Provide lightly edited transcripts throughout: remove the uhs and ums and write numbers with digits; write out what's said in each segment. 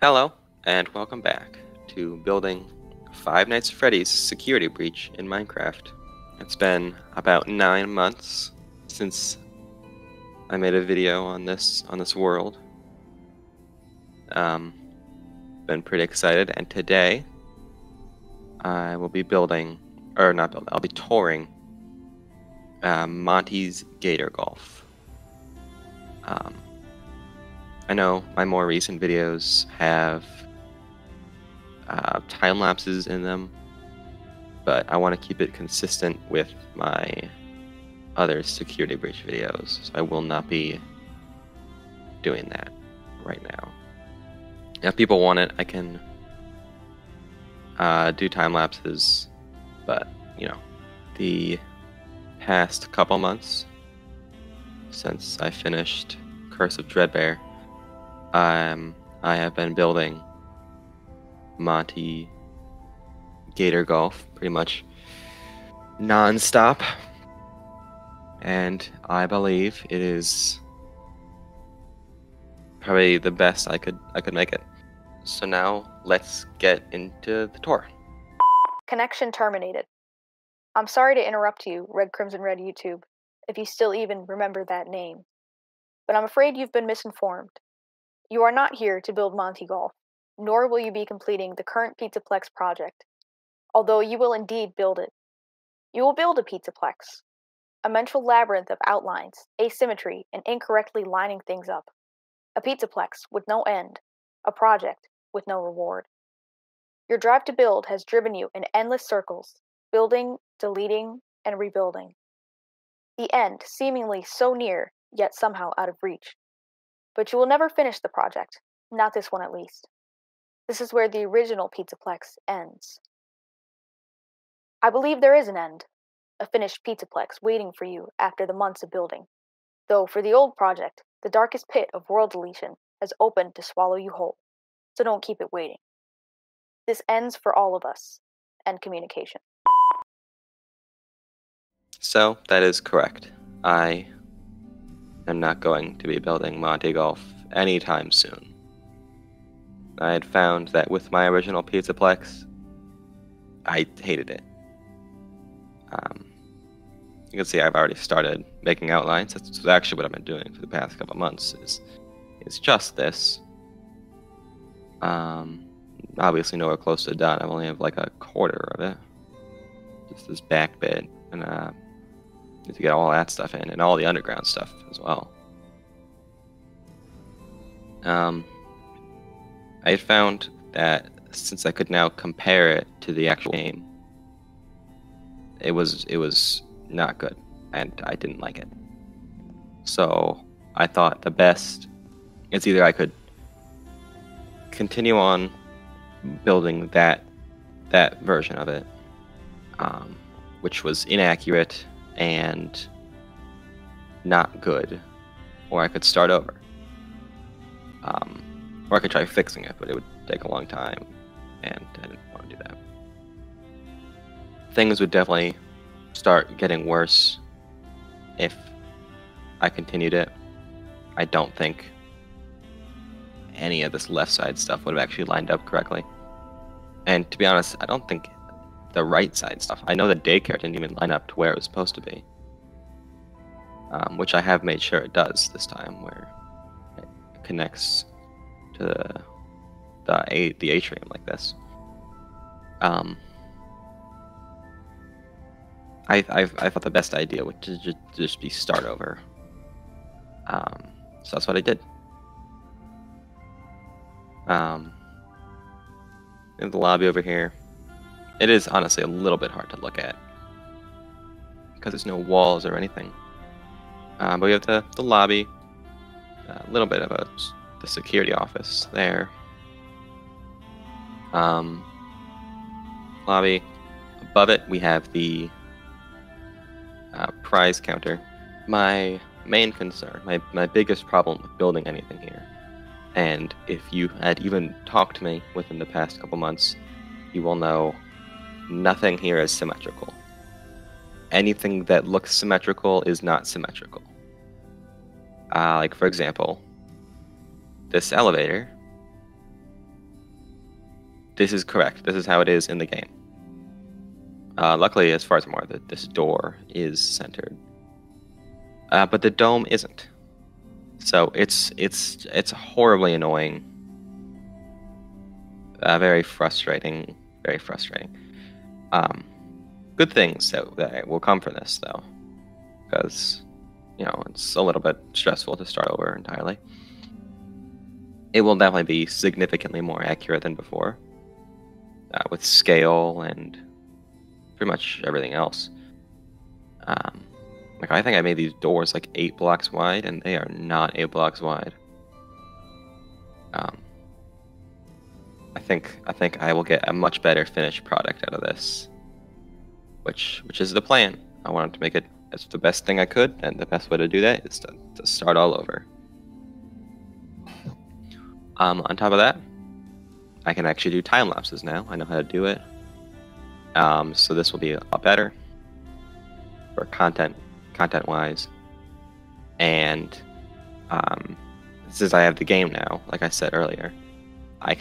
Hello, and welcome back to building Five Nights at Freddy's security breach in Minecraft. It's been about 9 months since I made a video on this world. Been pretty excited, and today I will be I'll be touring Monty's Gator Golf. I know my more recent videos have time lapses in them, but I want to keep it consistent with my other security breach videos, so I will not be doing that right now. If people want it, I can do time lapses, but the past couple months since I finished Curse of Dreadbear, I have been building Monty Gator Golf pretty much non-stop, and I believe it is probably the best I could make it. So now let's get into the tour. Connection terminated. I'm sorry to interrupt you, Red Crimson Red YouTube, if you still even remember that name, but I'm afraid you've been misinformed. You are not here to build Monty Golf, nor will you be completing the current Pizzaplex project, although you will indeed build it. You will build a Pizzaplex, a mental labyrinth of outlines, asymmetry, and incorrectly lining things up. A Pizzaplex with no end, a project with no reward. Your drive to build has driven you in endless circles, building, deleting, and rebuilding. The end seemingly so near, yet somehow out of reach. But you will never finish the project, not this one at least. This is where the original Pizzaplex ends. I believe there is an end, a finished Pizzaplex waiting for you after the months of building. Though for the old project, the darkest pit of world deletion has opened to swallow you whole, so don't keep it waiting. This ends for all of us, end communication. So that is correct. I am not going to be building Monty Golf anytime soon. I had found that with my original Pizzaplex, I hated it. You can see I've already started making outlines. That's actually what I've been doing for the past couple months. Is just this. Obviously nowhere close to done. I only have like a quarter of it. Just this back bit, and need to get all that stuff in, and all the underground stuff as well. I had found that since I could now compare it to the actual game, it was not good, and I didn't like it. So I thought the best is either I could continue on building that version of it, which was inaccurate and not good, or I could start over. Or I could try fixing it, but it would take a long time, and I didn't want to do that. Things would definitely start getting worse if I continued it. I don't think any of this left side stuff would have actually lined up correctly. And to be honest, I don't think the right side stuff. I know the daycare didn't even line up to where it was supposed to be, which I have made sure it does this time, where it connects to the atrium like this. I thought the best idea would just be start over. So that's what I did. In the lobby over here, it is honestly a little bit hard to look at because there's no walls or anything. But we have the lobby, a little bit of the security office there. Lobby. Above it, we have the prize counter. My main concern, my biggest problem with building anything here, and if you had even talked to me within the past couple months, you will know nothing here is symmetrical. Anything that looks symmetrical is not symmetrical. Like, for example, this elevator This is correct. This is how it is in the game. Luckily, as far as I'm aware, this door is centered, but the dome isn't. So it's horribly annoying. Very frustrating. Very frustrating. Good things that will come from this, though, because it's a little bit stressful to start over entirely. It will definitely be significantly more accurate than before, with scale and pretty much everything else. Like, I think I made these doors like 8 blocks wide, and they are not 8 blocks wide. I think I will get a much better finished product out of this, which is the plan. I wanted to make it as the best thing I could, and the best way to do that is to start all over. On top of that, I can actually do time lapses now. I know how to do it. So this will be a lot better for content-wise. And since I have the game now, like I said earlier, I've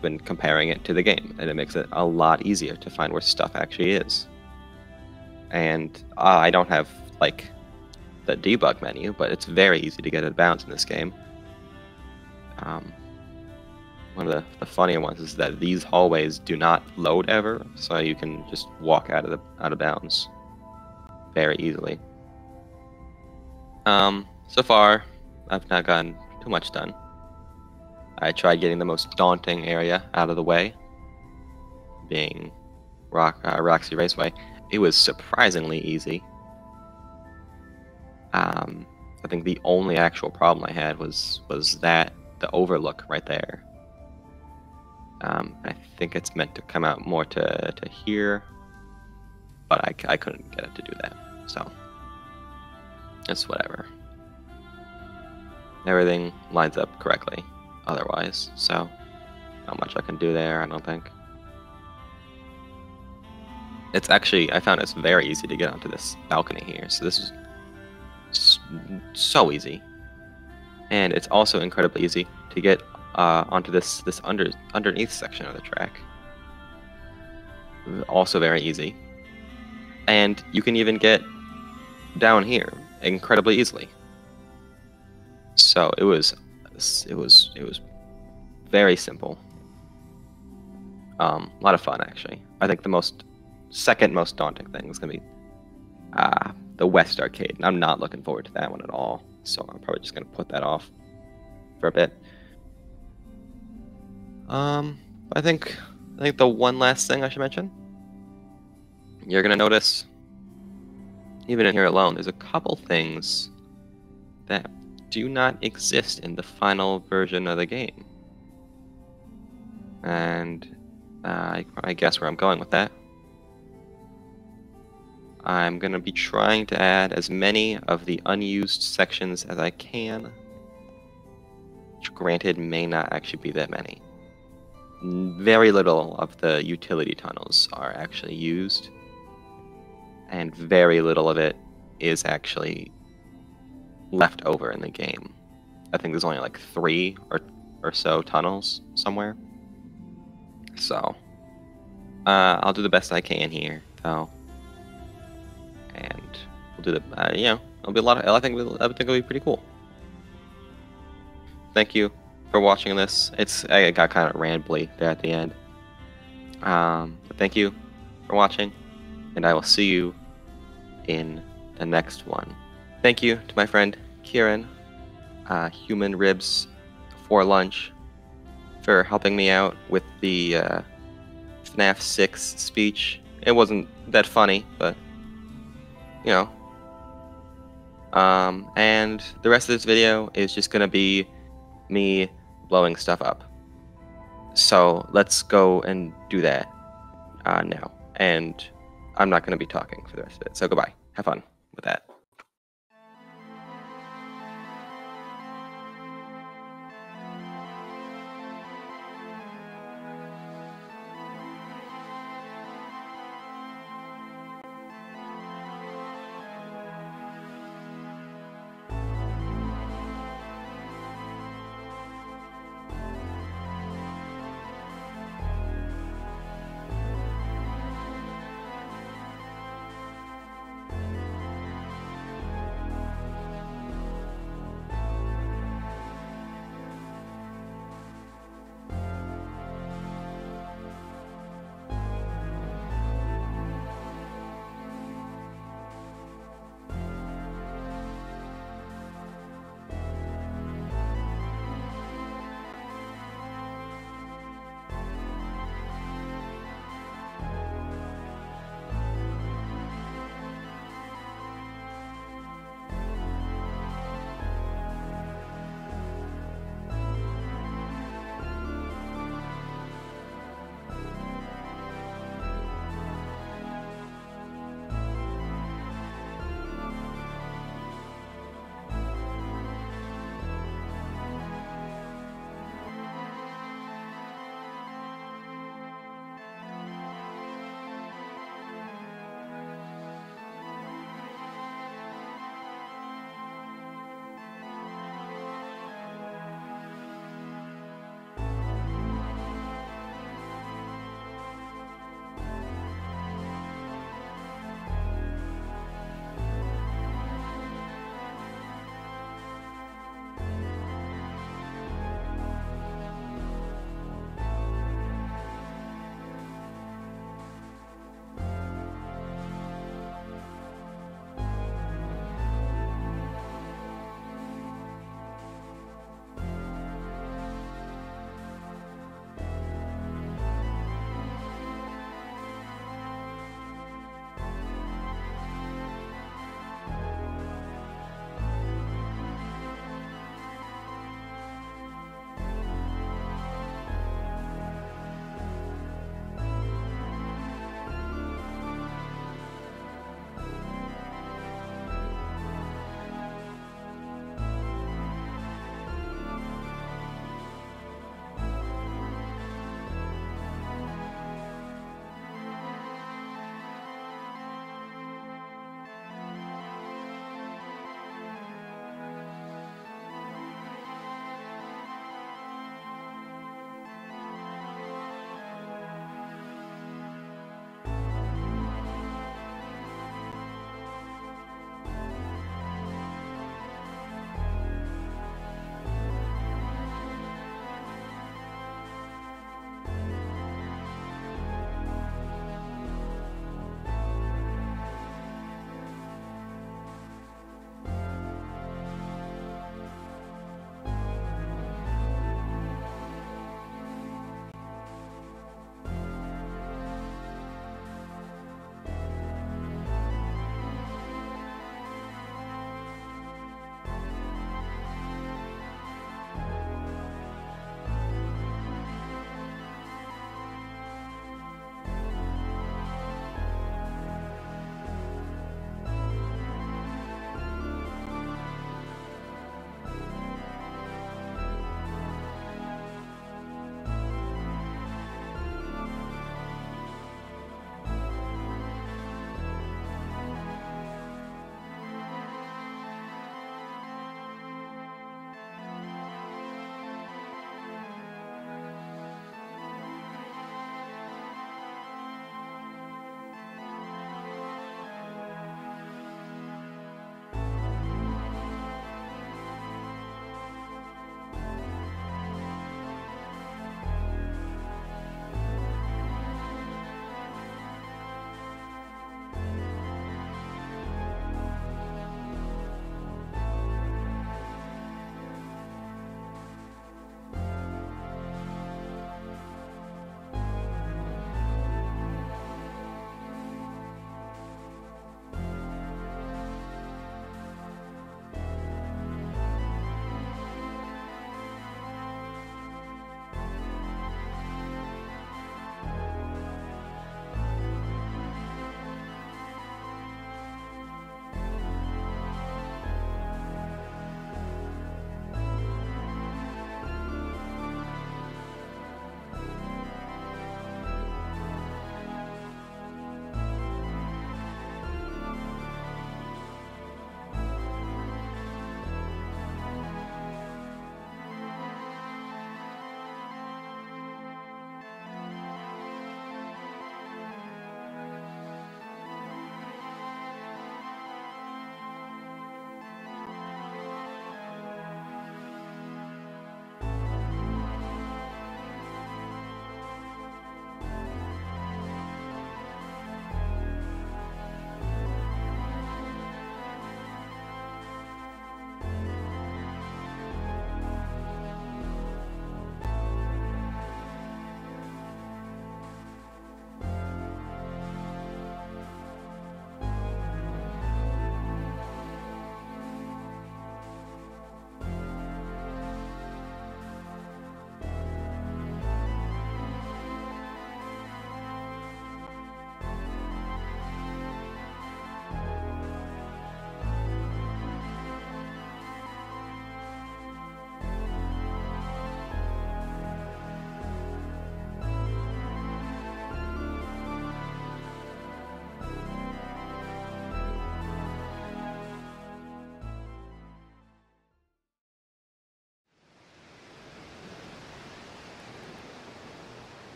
been comparing it to the game, and it makes it a lot easier to find where stuff actually is. And I don't have like the debug menu, but it's very easy to get it bounced in this game. One of the funnier ones is that these hallways do not load ever, so you can just walk out of bounds very easily. So far, I've not gotten too much done. I tried getting the most daunting area out of the way, being Roxy Raceway. It was surprisingly easy. I think the only actual problem I had was that the overlook right there. I think it's meant to come out more to here, but I couldn't get it to do that, so it's whatever. Everything lines up correctly otherwise, so not much I can do there, I don't think. It's actually, I found it's very easy to get onto this balcony here, so this is so easy. And it's also incredibly easy to get onto this underneath section of the track. Also very easy. And you can even get down here incredibly easily. So it was very simple. A lot of fun, actually. I think the second most daunting thing is gonna be the West Arcade. And I'm not looking forward to that one at all. So I'm probably just gonna put that off for a bit. I think the one last thing I should mention, you're gonna notice, even in here alone, there's a couple things that do not exist in the final version of the game. And I guess where I'm going with that. I'm gonna be trying to add as many of the unused sections as I can, which granted may not actually be that many. Very little of the utility tunnels are actually used, and very little of it is actually left over in the game. I think there's only like 3 or so tunnels somewhere. So I'll do the best I can here, though, and we'll do the it'll be a lot of. I think it'll be pretty cool. Thank you for watching this. I got kind of rambly there at the end. But thank you for watching, and I will see you in the next one. Thank you to my friend Kieran, Human Ribs for Lunch, for helping me out with the FNAF 6 speech. It wasn't that funny, but and the rest of this video is just gonna be me blowing stuff up. So let's go and do that now. And I'm not going to be talking for the rest of it. So goodbye. Have fun with that.